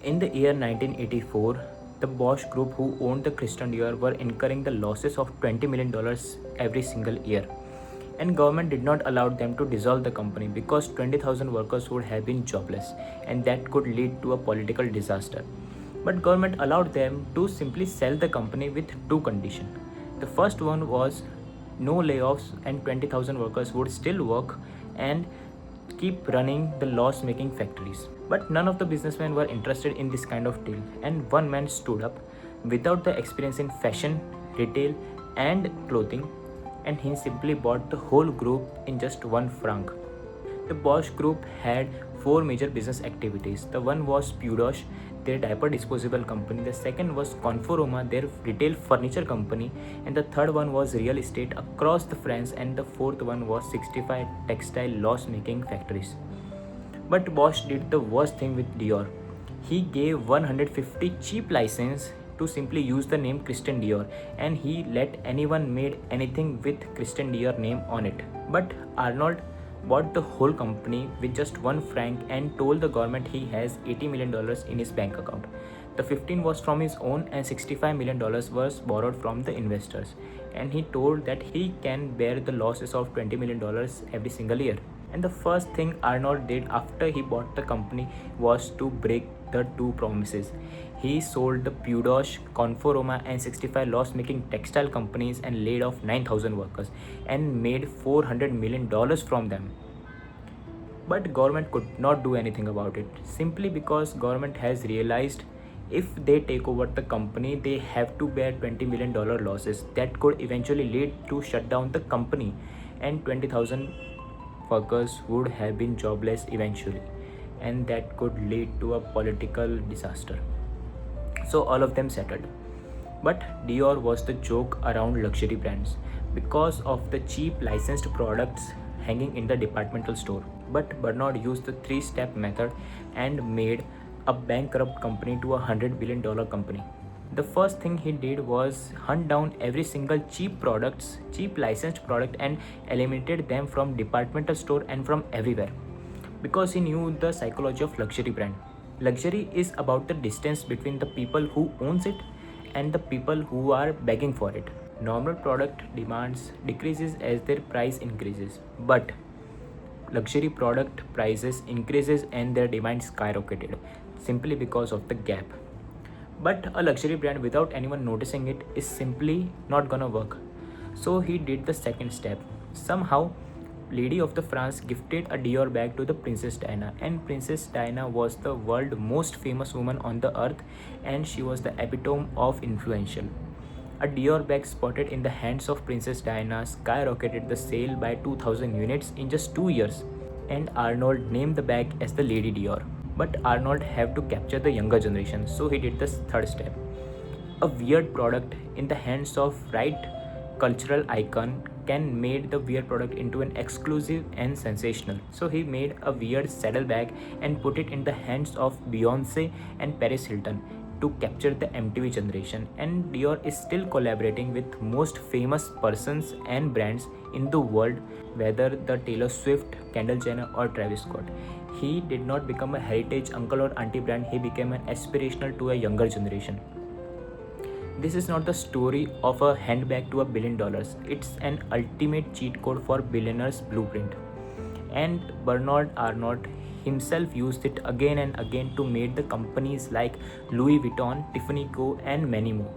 In the year 1984, the Bosch Group, who owned the Christian Dior, were incurring the losses of $20 million every single year. And government did not allow them to dissolve the company because 20,000 workers would have been jobless and that could lead to a political disaster. But government allowed them to simply sell the company with two conditions. The first one was no layoffs and 20,000 workers would still work and keep running the loss making factories. But none of the businessmen were interested in this kind of deal, and one man stood up without the experience in fashion, retail, and clothing, and he simply bought the whole group in just one franc. The Bosch Group had four major business activities. The one was Pudosh, their diaper disposable company. The second was Conforoma, their retail furniture company. And the third one was real estate across the France. And the fourth one was 65 textile loss-making factories. But Bosch did the worst thing with Dior. He gave 150 cheap license to simply use the name Christian Dior, and he let anyone made anything with Christian Dior name on it. But Arnold bought the whole company with just one franc and told the government he has $80 million in his bank account. The 15 was from his own and $65 million was borrowed from the investors. And he told that he can bear the losses of $20 million every single year. And the first thing Arnold did after he bought the company was to break the two promises. He sold the Pudosh, Conforoma and 65 loss-making textile companies and laid off 9,000 workers and made $400 million from them. But government could not do anything about it simply because government has realized if they take over the company, they have to bear $20 million losses that could eventually lead to shut down the company, and 20,000 workers would have been jobless eventually, and that could lead to a political disaster. So all of them settled. But Dior was the joke around luxury brands because of the cheap licensed products hanging in the departmental store. But Bernard used the three-step method and made a bankrupt company to $100 billion company. The first thing he did was hunt down every single cheap licensed product and eliminated them from departmental store and from everywhere. Because he knew the psychology of luxury brand. Luxury is about the distance between the people who owns it and the people who are begging for it. Normal product demands decreases as their price increases, but luxury product prices increases and their demand skyrocketed simply because of the gap. But a luxury brand without anyone noticing it is simply not gonna work. So he did the second step. Somehow Lady of the France gifted a Dior bag to the Princess Diana, and Princess Diana was the world's most famous woman on the earth, and she was the epitome of influential. A Dior bag spotted in the hands of Princess Diana skyrocketed the sale by 2,000 units in just 2 years, and Arnold named the bag as the Lady Dior. But Arnold had to capture the younger generation, so he did the third step. A weird product in the hands of right cultural icon can made the weird product into an exclusive and sensational. So he made a weird saddle bag and put it in the hands of Beyonce and Paris Hilton to capture the MTV generation. And Dior is still collaborating with most famous persons and brands in the world, whether the Taylor Swift, Kendall Jenner or Travis Scott. He did not become a heritage uncle or auntie brand, he became an aspirational to a younger generation. This is not the story of a handbag to $1 billion. It's an ultimate cheat code for billionaires' blueprint. And Bernard Arnault himself used it again and again to make the companies like Louis Vuitton, Tiffany Co. and many more.